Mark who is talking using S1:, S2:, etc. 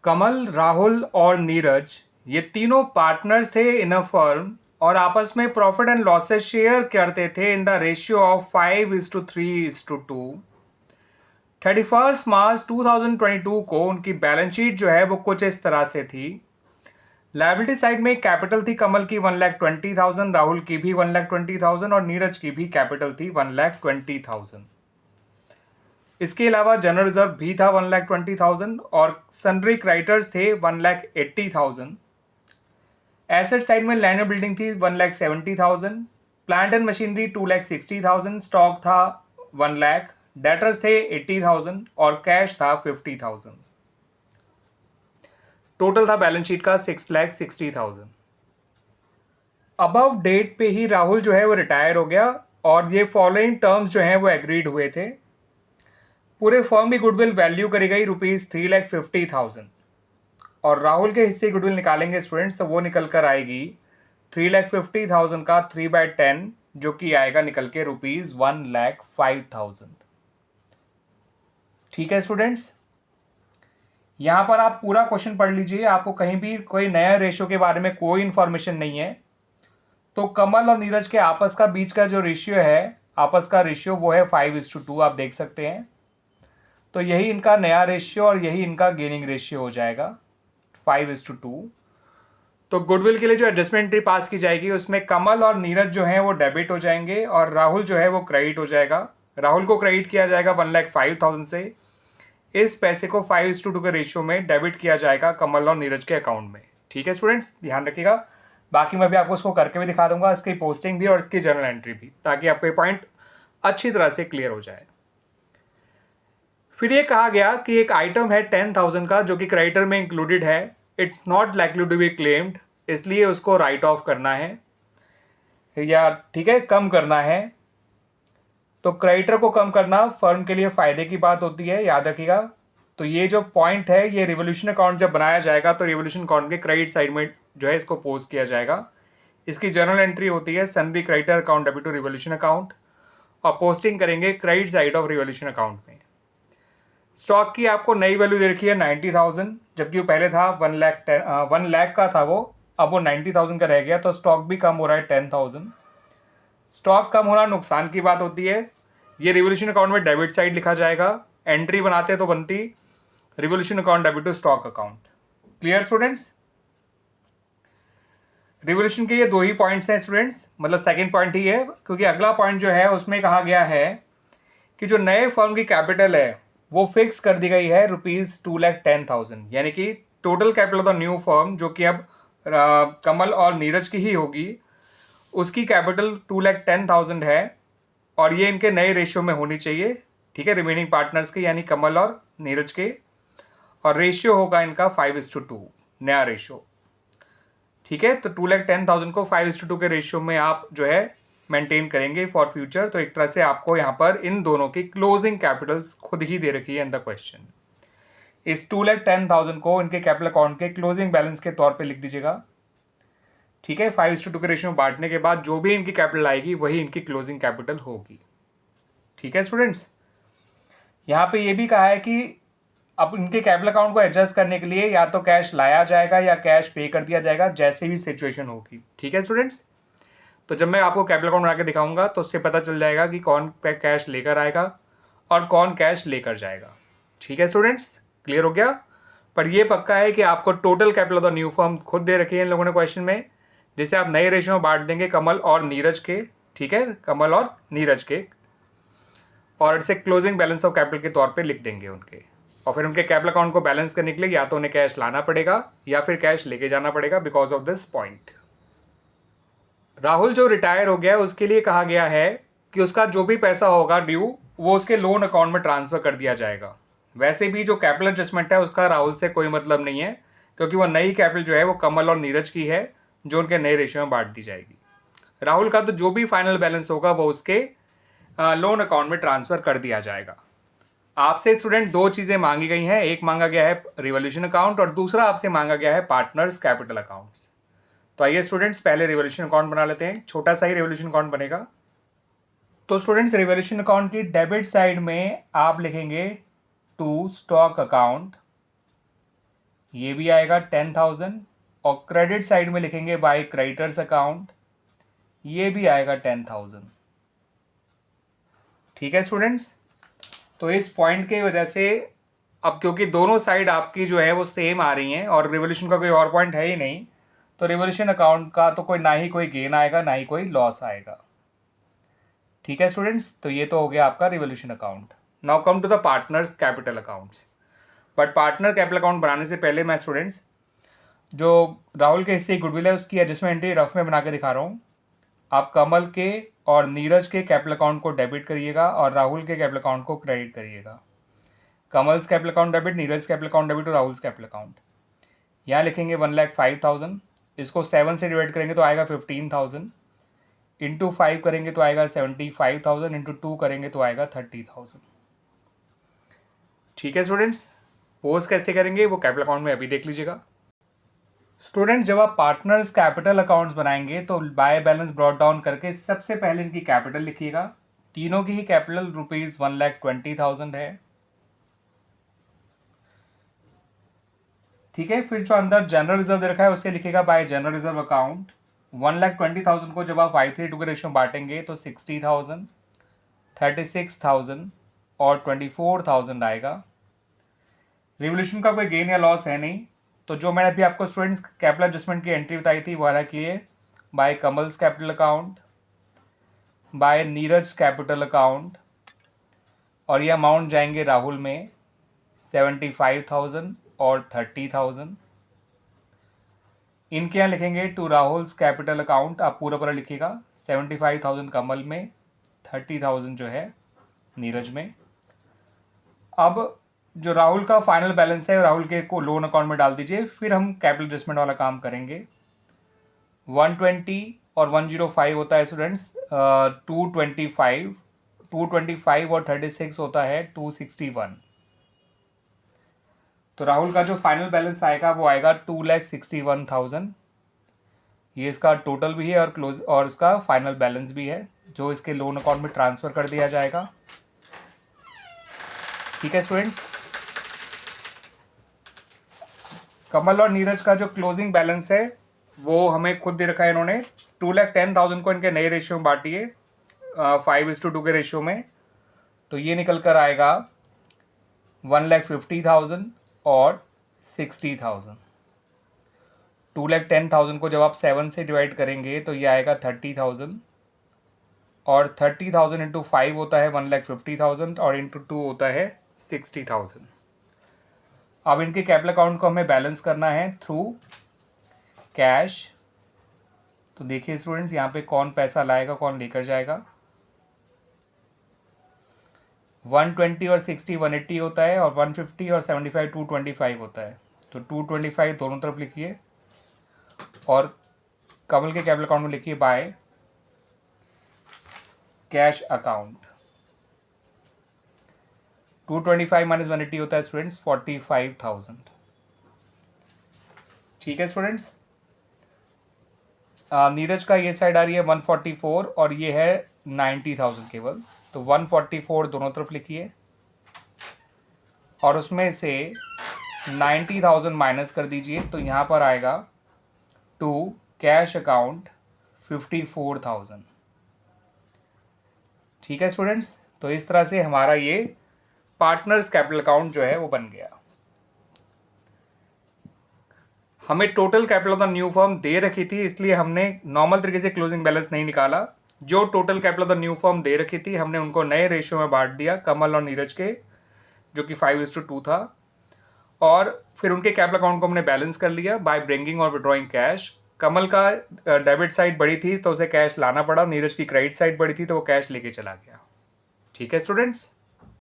S1: कमल, राहुल और नीरज ये तीनों पार्टनर्स थे इन अ फर्म और आपस में प्रॉफिट एंड लॉसेस शेयर करते थे इन द रेशियो ऑफ 5:3:2। 31 मार्च 2022 को उनकी बैलेंस शीट जो है वो कुछ इस तरह से थी। लायबिलिटी साइड में कैपिटल थी कमल की 1,20,000, राहुल की भी 1,20,000 और नीरज की भी कैपिटल थी 1,20,000। इसके अलावा जनरल रिजर्व भी था 1,20,000 और सन्ड्री क्राइटर्स थे 1,80,000। एसेट साइड में लैंड एंड बिल्डिंग थी 1,70,000, प्लांट एंड मशीनरी 2,60,000, स्टॉक था 1,00,000, डेटर्स थे 80,000 और कैश था 50,000। टोटल था बैलेंस शीट का 6,60,000। अबव डेट पे ही राहुल जो है वो रिटायर हो गया और ये फॉलोइंग टर्म्स जो हैं वो एग्रीड हुए थे। पूरे फर्म की गुडविल वैल्यू करी गई ₹3,50,000 और राहुल के हिस्से गुडविल निकालेंगे स्टूडेंट्स तो वो निकल कर आएगी 3,50,000 का 3/10 जो कि आएगा निकल के ₹1,05,000। ठीक है स्टूडेंट्स, यहां पर आप पूरा क्वेश्चन पढ़ लीजिए, आपको कहीं भी कोई नया रेशियो के बारे में कोई इंफॉर्मेशन नहीं है। तो कमल और नीरज के आपस का बीच का जो रेशियो है, आपस का रेशियो वो है 5:2, आप देख सकते हैं। तो यही इनका नया रेशियो और यही इनका गेनिंग रेशियो हो जाएगा 5:2। तो गुडविल के लिए जो एडजस्टमेंट एंट्री पास की जाएगी उसमें कमल और नीरज जो हैं वो डेबिट हो जाएंगे और राहुल जो है वो क्रेडिट हो जाएगा। राहुल को क्रेडिट किया जाएगा 1,05,000 से। इस पैसे को 5:2 के रेशियो में डेबिट किया जाएगा कमल और नीरज के अकाउंट में। ठीक है स्टूडेंट्स, ध्यान रखिएगा। बाकी मैं भी आपको उसको करके भी दिखा दूंगा, इसकी पोस्टिंग भी और इसकी जर्नल एंट्री भी, ताकि आपको ये पॉइंट अच्छी तरह से क्लियर हो जाए। फिर ये कहा गया कि एक आइटम है 10,000 का जो कि क्रेडिटर में इंक्लूडेड है, it's not likely to be claimed, इसलिए उसको राइट ऑफ करना है या ठीक है कम करना है। तो क्रेडिटर को कम करना फर्म के लिए फायदे की बात होती है, याद रखिएगा। तो ये जो पॉइंट है ये रिवोल्यूशन अकाउंट जब बनाया जाएगा तो रिवोल्यूशन अकाउंट के क्रेडिट साइड में जो है इसको पोस्ट किया जाएगा। इसकी जर्नल एंट्री होती है sundry creditor account debit to revolution account और पोस्टिंग करेंगे credit side of revolution account में। स्टॉक की आपको नई वैल्यू दे रखी है 90,000, जबकि वो पहले था 1,00,000 का था वो, अब वो 90,000 का रह गया, तो स्टॉक भी कम हो रहा है 10,000। स्टॉक कम होना नुकसान की बात होती है। ये रिवोल्यूशन अकाउंट में डेबिट साइड लिखा जाएगा, एंट्री बनाते तो बनती revolution account debit to stock account. Clear students? Revolution के ये दो ही पॉइंट्स हैं स्टूडेंट्स, मतलब सेकंड पॉइंट ही है, क्योंकि अगला पॉइंट जो है उसमें कहा गया है कि जो नए फर्म की कैपिटल है वो फिक्स कर दी गई है ₹2,10,000, यानी कि total capital of the new firm जो कि अब कमल और नीरज की ही होगी, उसकी कैपिटल 2,10,000 है और ये इनके नए रेशियो में होनी चाहिए। ठीक है, रिमेनिंग पार्टनर्स के यानी कमल और नीरज के, और रेशियो होगा इनका 5:2 नया रेशियो। ठीक है, तो 2,10,000 को 5:2 के रेशियो में आप जो है मेंटेन करेंगे फॉर फ्यूचर। तो एक तरह से आपको यहाँ पर इन दोनों की क्लोजिंग कैपिटल्स खुद ही दे रखी है इन द क्वेश्चन। इस 2,10,000 को इनके कैपिटल अकाउंट के क्लोजिंग बैलेंस के तौर पे लिख दीजिएगा। ठीक है, 5:2 के रेशियो में बांटने के बाद जो भी इनकी कैपिटल आएगी वही इनकी क्लोजिंग कैपिटल होगी। ठीक है स्टूडेंट्स, यहाँ पे ये भी कहा है कि अब इनके कैपिटल अकाउंट को एडजस्ट करने के लिए या तो कैश लाया जाएगा या कैश पे कर दिया जाएगा, जैसे भी सिचुएशन होगी। ठीक है स्टूडेंट्स, तो जब मैं आपको कैपिटल अकाउंट बना के दिखाऊंगा तो उससे पता चल जाएगा कि कौन कैश लेकर आएगा और कौन कैश लेकर जाएगा। ठीक है स्टूडेंट्स, क्लियर हो गया? पर ये पक्का है कि आपको total capital of the new firm खुद दे रखी है इन लोगों ने क्वेश्चन में, जिसे आप नए रेशियो में बांट देंगे कमल और नीरज के। ठीक है, कमल और नीरज के, और इसे क्लोजिंग बैलेंस ऑफ कैपिटल के तौर पे लिख देंगे उनके। और फिर उनके कैपिटल अकाउंट को बैलेंस करने के लिए या तो उन्हें कैश लाना पड़ेगा या फिर कैश लेके जाना पड़ेगा because of this point. Rahul जो रिटायर हो गया उसके लिए कहा गया है कि उसका जो भी पैसा होगा ड्यू वो उसके लोन अकाउंट में ट्रांसफर कर दिया जाएगा। वैसे भी जो कैपिटल एडजस्टमेंट है उसका राहुल से कोई मतलब नहीं है, क्योंकि वो नई कैपिटल जो है वो कमल और नीरज की है जो उनके नए रेशियो में बांट दी जाएगी। राहुल का तो जो भी फाइनल बैलेंस होगा वो उसके लोन अकाउंट में ट्रांसफर कर दिया जाएगा। आपसे स्टूडेंट दो चीज़ें मांगी गई हैं, एक मांगा गया है रिवोल्यूशन अकाउंट और दूसरा आपसे मांगा गया है पार्टनर्स कैपिटल अकाउंट्स। तो आइए स्टूडेंट्स पहले रिवोल्यूशन अकाउंट बना लेते हैं, छोटा सा ही रिवोल्यूशन अकाउंट बनेगा। तो स्टूडेंट्स रिवोल्यूशन अकाउंट की डेबिट साइड में आप लिखेंगे टू स्टॉक अकाउंट ये भी आएगा 10,000, और क्रेडिट साइड में लिखेंगे बाय क्रेडिटर्स अकाउंट, ये भी आएगा 10,000। ठीक है स्टूडेंट्स, तो इस पॉइंट की वजह से अब क्योंकि दोनों साइड आपकी जो है वो सेम आ रही हैं और रिवोल्यूशन का कोई और पॉइंट है ही नहीं, तो रिवोल्यूशन अकाउंट का तो कोई ना ही कोई गेन आएगा ना ही कोई लॉस आएगा। ठीक है स्टूडेंट्स, तो ये तो हो गया आपका revolution account. Now come to the partners capital accounts. But partner capital account बनाने से पहले मैं स्टूडेंट्स जो राहुल के हिस्से गुडविल है उसकी एडजस्टमेंट एंट्री रफ में बना के दिखा रहा हूँ। आप कमल के और नीरज के कैपिटल अकाउंट को डेबिट करिएगा और राहुल के कैपिटल अकाउंट को क्रेडिट करिएगा। Kamal's capital account debit, Neeraj capital account debit और राहुल्स कैपिटल अकाउंट। यहाँ लिखेंगे 1,05,000, इसको 7 से डिवाइड करेंगे तो आएगा 15,000, इंटू 5 करेंगे तो आएगा 75,000, इंटू 2 करेंगे तो आएगा 30,000। ठीक है स्टूडेंट्स, पोस्ट कैसे करेंगे वो कैपिटल अकाउंट में अभी देख लीजिएगा। स्टूडेंट जब आप पार्टनर्स कैपिटल अकाउंट्स बनाएंगे तो बाय बैलेंस ब्रॉट डाउन करके सबसे पहले इनकी कैपिटल लिखिएगा। तीनों की ही कैपिटल ₹1,20,000 है। ठीक है, फिर जो अंदर जनरल रिजर्व दे रखा है उससे लिखिएगा बाय जनरल रिजर्व अकाउंट। 1,20,000 को जब आप 5:3 के रेशियो में बांटेंगे तो 60,000, 36,000 और 24,000 आएगा। रिवोल्यूशन का कोई गेन या लॉस है नहीं, तो जो मैंने अभी आपको स्टूडेंट्स कैपिटल एडजस्टमेंट की एंट्री बताई थी वो वाला किए by Kamal's capital account, by Neeraj capital account, और ये अमाउंट जाएंगे राहुल में 75,000 और 30,000। इनके यहाँ लिखेंगे टू राहुल्स कैपिटल अकाउंट, आप पूरा पूरा लिखिएगा। 75,000 कमल में, 30,000 जो है नीरज में। अब जो राहुल का फाइनल बैलेंस है राहुल के को लोन अकाउंट में डाल दीजिए, फिर हम कैपिटल एडजस्टमेंट वाला काम करेंगे। 120 और 105 होता है स्टूडेंट्स 225 और 36 होता है 261। तो राहुल का जो फाइनल बैलेंस आएगा वो आएगा 2,61,000। ये इसका टोटल भी है और क्लोज और इसका फाइनल बैलेंस भी है जो इसके लोन अकाउंट में ट्रांसफ़र कर दिया जाएगा। ठीक है स्टूडेंट्स, कमल और नीरज का जो क्लोजिंग बैलेंस है वो हमें खुद दे रखा है इन्होंने। 2,10,000 को इनके नए रेशियो में बांटिए 5:2 के रेशियो में, तो ये निकल कर आएगा 1,50,000 और 60,000। 2,10,000 को जब आप 7 से डिवाइड करेंगे तो ये आएगा 30,000, और 30,000 इंटू 5 होता है 1,50,000 और इंटू 2 होता है 60,000। अब इनके कैपिटल अकाउंट को हमें बैलेंस करना है थ्रू कैश। तो देखिए स्टूडेंट्स यहाँ पे कौन पैसा लाएगा कौन लेकर जाएगा। 120 और 60 180 होता है, और 150 और 75 225 होता है। तो 225 दोनों तरफ लिखिए और कमल के कैपिटल अकाउंट में लिखिए बाय कैश अकाउंट। 225 माइनस 180 होता है स्टूडेंट्स 45,000। ठीक है स्टूडेंट्स, नीरज का ये साइड आ रही है 144 और ये है 90,000 केवल, तो 144 दोनों तरफ लिखिए और उसमें से 90,000 माइनस कर दीजिए, तो यहाँ पर आएगा टू कैश अकाउंट 54,000। ठीक है स्टूडेंट्स, तो इस तरह से हमारा ये पार्टनर्स कैपिटल अकाउंट जो है वो बन गया। हमें total capital of the new firm दे रखी थी, इसलिए हमने नॉर्मल तरीके से क्लोजिंग बैलेंस नहीं निकाला। जो total capital of the new firm दे रखी थी हमने उनको नए रेशियो में बांट दिया कमल और नीरज के, जो कि 5:2 था, और फिर उनके कैपिटल अकाउंट को हमने बैलेंस कर लिया बाय ब्रिंगिंग और विड्रॉइंग कैश। कमल का डेबिट साइड बड़ी थी तो उसे कैश लाना पड़ा, नीरज की क्रेडिट साइड बड़ी थी तो वो कैश लेके चला गया। ठीक है स्टूडेंट्स।